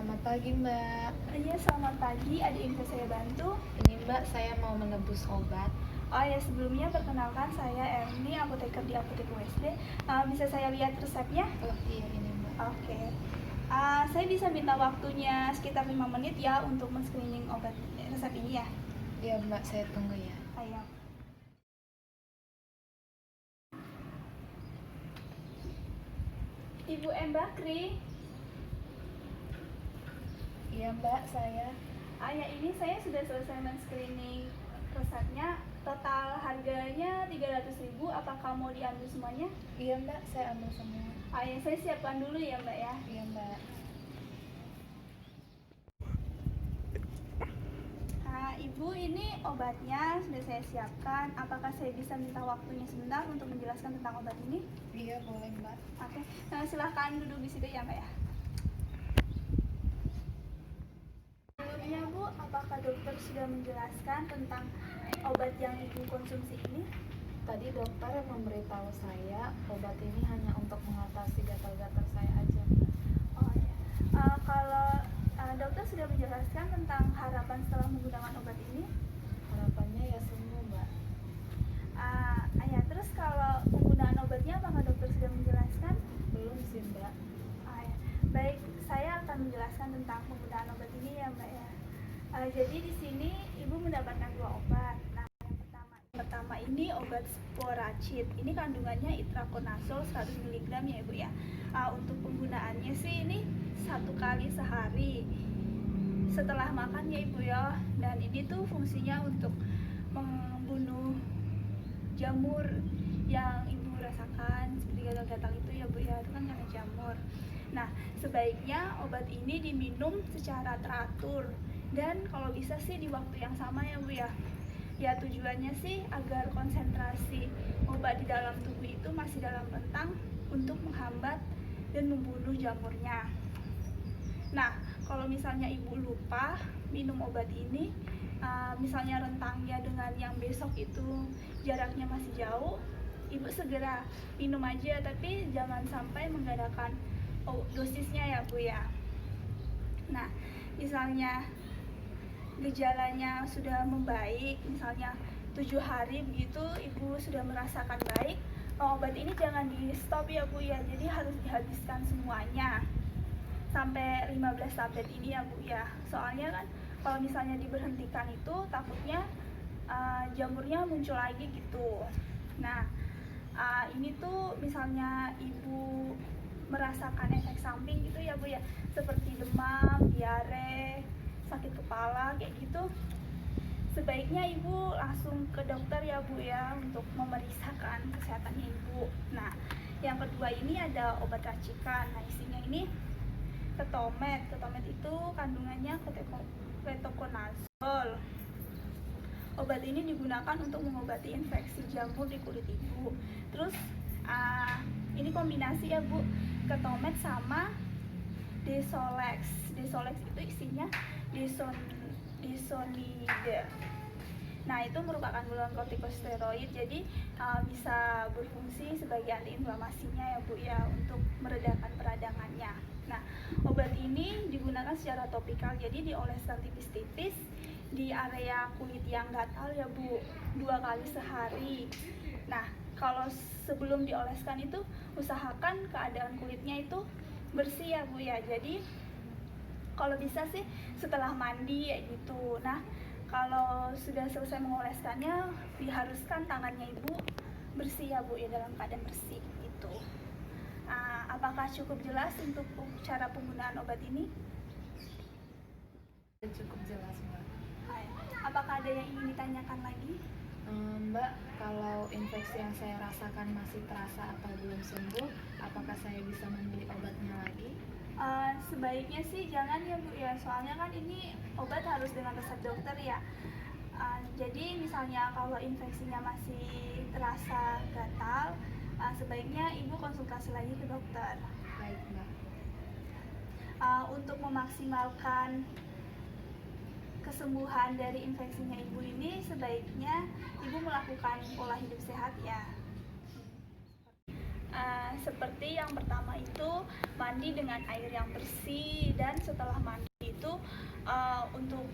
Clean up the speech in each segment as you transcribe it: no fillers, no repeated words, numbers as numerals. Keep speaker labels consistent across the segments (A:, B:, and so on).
A: Selamat pagi, Mbak.
B: Iya, selamat pagi. Ada info saya bantu?
A: Ini, Mbak, saya mau menebus obat.
B: Oh ya, sebelumnya perkenalkan saya Erni, apoteker di Apotek USD. Bisa saya lihat resepnya?
A: Oh iya, ini, Mbak.
B: Oke. Saya bisa minta waktunya sekitar 5 menit ya untuk men-screening obat resep ini ya.
A: Iya, Mbak, saya tunggu ya.
B: Ayo. Ibu M. Bakri.
A: Iya, Mbak, saya.
B: Ya, ini saya sudah selesai men-screening resepnya. Total harganya 300.000. Apakah mau diambil semuanya?
A: Iya, Mbak, saya ambil semua.
B: Ya, saya siapkan dulu ya, Mbak ya.
A: Iya, Mbak.
B: Ibu, ini obatnya sudah saya siapkan. Apakah saya bisa minta waktunya sebentar untuk menjelaskan tentang obat ini?
A: Iya, boleh, Mbak.
B: Oke, silahkan duduk di situ ya, Mbak ya. Sebelumnya, Bu, apakah dokter sudah menjelaskan tentang obat yang Ibu konsumsi ini?
A: Tadi dokter memberitahu saya obat ini hanya untuk mengatasi gatal-gatal saya aja, Mbak.
B: Oh ya. Kalau dokter sudah menjelaskan tentang harapan setelah menggunakan obat ini?
A: Harapannya ya sembuh, Mbak.
B: Ya, terus kalau penggunaan obatnya apakah dokter sudah menjelaskan?
A: Belum sih, Mbak.
B: Ya. Baik, saya akan menjelaskan tentang penggunaan obat ini ya, Mbak ya. Jadi di sini Ibu mendapatkan 2 obat. Nah, yang pertama ini obat Sporacid. Ini kandungannya itraconazole 100 mg ya, Ibu ya. Untuk penggunaannya sih ini 1 kali sehari setelah makan ya, Ibu ya. Dan ini tuh fungsinya untuk membunuh jamur yang Ibu rasakan seperti gatal-gatal itu ya, Bu ya. Itu kan karena jamur. Nah, sebaiknya obat ini diminum secara teratur dan kalau bisa sih di waktu yang sama ya, Bu ya. Ya, tujuannya sih agar konsentrasi obat di dalam tubuh itu masih dalam rentang untuk menghambat dan membunuh jamurnya. Nah, kalau misalnya Ibu lupa minum obat ini, misalnya rentangnya dengan yang besok itu jaraknya masih jauh, Ibu segera minum aja, tapi jangan sampai menggandakan dosisnya ya, Bu ya. Nah, misalnya gejalanya sudah membaik, misalnya 7 hari begitu Ibu sudah merasakan baik, obat ini jangan di stop ya, Bu ya. Jadi harus dihabiskan semuanya sampai 15 tablet ini ya, Bu ya. Soalnya kan kalau misalnya diberhentikan itu takutnya jamurnya muncul lagi gitu. Nah, ini tuh misalnya Ibu merasakan efek samping gitu ya, Bu ya, seperti demam, diare, sakit kepala kayak gitu, sebaiknya Ibu langsung ke dokter ya, Bu ya, untuk memeriksakan kesehatannya Ibu. Nah, yang kedua ini ada obat racikan. Nah, isinya ini ketomet. Ketomet itu kandungannya ketoconazole. Obat ini digunakan untuk mengobati infeksi jamur di kulit Ibu. Terus ini kombinasi ya, Bu, ketomet sama Desolex. Desolex itu isinya desonide. Nah, itu merupakan golongan kortikosteroid, jadi bisa berfungsi sebagai antiinflamasinya ya, Bu ya, untuk meredakan peradangannya. Nah, obat ini digunakan secara topikal, jadi dioleskan tipis-tipis di area kulit yang gatal ya, Bu, 2 kali sehari. Nah, kalau sebelum dioleskan itu usahakan keadaan kulitnya itu bersih ya, Bu ya. Jadi kalau bisa sih setelah mandi ya gitu. Nah, kalau sudah selesai mengoleskannya, diharuskan tangannya Ibu bersih ya, Bu ya, dalam keadaan bersih gitu. Apakah cukup jelas untuk cara penggunaan obat ini?
A: Cukup jelas, Mbak.
B: Apakah ada yang ingin ditanyakan lagi?
A: Mbak, kalau infeksi yang saya rasakan masih terasa atau belum sembuh, apakah saya bisa membeli obatnya lagi?
B: Sebaiknya sih jangan ya, Bu ya, soalnya kan ini obat harus dengan resep dokter ya. Jadi misalnya kalau infeksinya masih terasa gatal, sebaiknya Ibu konsultasi lagi ke dokter.
A: Baik, Mbak.
B: Untuk memaksimalkan kesembuhan dari infeksinya Ibu ini, sebaiknya Ibu melakukan pola hidup sehat ya. Seperti yang pertama itu mandi dengan air yang bersih, dan setelah mandi itu untuk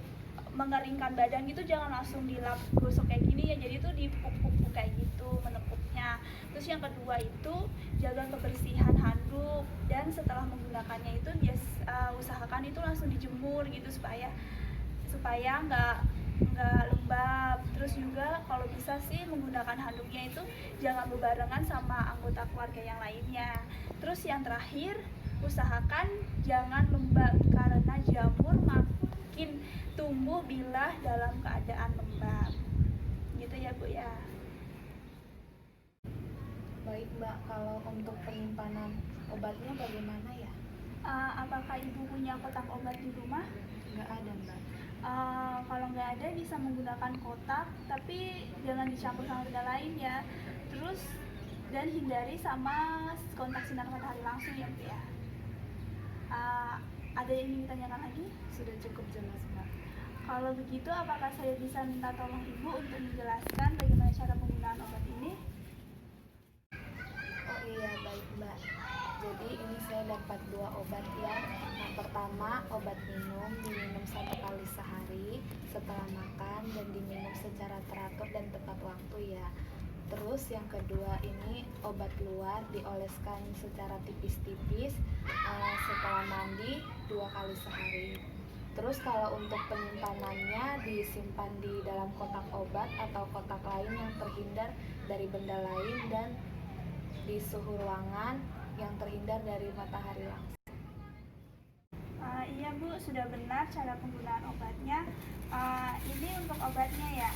B: mengeringkan badan gitu jangan langsung dilap gosok kayak gini ya, jadi itu dipuk-puk kayak gitu menekuknya. Terus yang kedua itu jaga kebersihan handuk, dan setelah menggunakannya itu usahakan itu langsung dijemur gitu supaya nggak lembab. Terus juga kalau bisa sih menggunakan handuknya itu jangan berbarengan sama anggota keluarga yang lainnya. Terus yang terakhir, usahakan jangan lembab karena jamur makin tumbuh bila dalam keadaan lembab. Gitu ya Bu ya.
A: Baik Mbak, kalau untuk penyimpanan obatnya bagaimana ya?
B: Apakah Ibu punya kotak obat di rumah?
A: Nggak ada Mbak.
B: Kalau nggak ada bisa menggunakan kotak, tapi jangan dicampur sama benda lain ya. Terus dan hindari sama kontak sinar matahari langsung ya Bu ya. Ada yang ingin ditanyakan lagi?
A: Sudah cukup jelas Mbak.
B: Kalau begitu, apakah saya bisa minta tolong Ibu untuk menjelaskan bagaimana cara penggunaan obat ini?
A: Oh iya, baik Mbak. Jadi ini saya dapat 2 obat ya. Yang pertama, obat minum diminum 1 kali sehari setelah makan dan diminum secara teratur dan tepat waktu ya. Terus yang kedua ini obat luar dioleskan secara tipis-tipis setelah mandi 2 kali sehari. Terus kalau untuk penyimpanannya disimpan di dalam kotak obat atau kotak lain yang terhindar dari benda lain dan di suhu ruangan yang terhindar dari matahari langsung.
B: Iya Bu, sudah benar cara penggunaan obatnya. Ini untuk obatnya ya.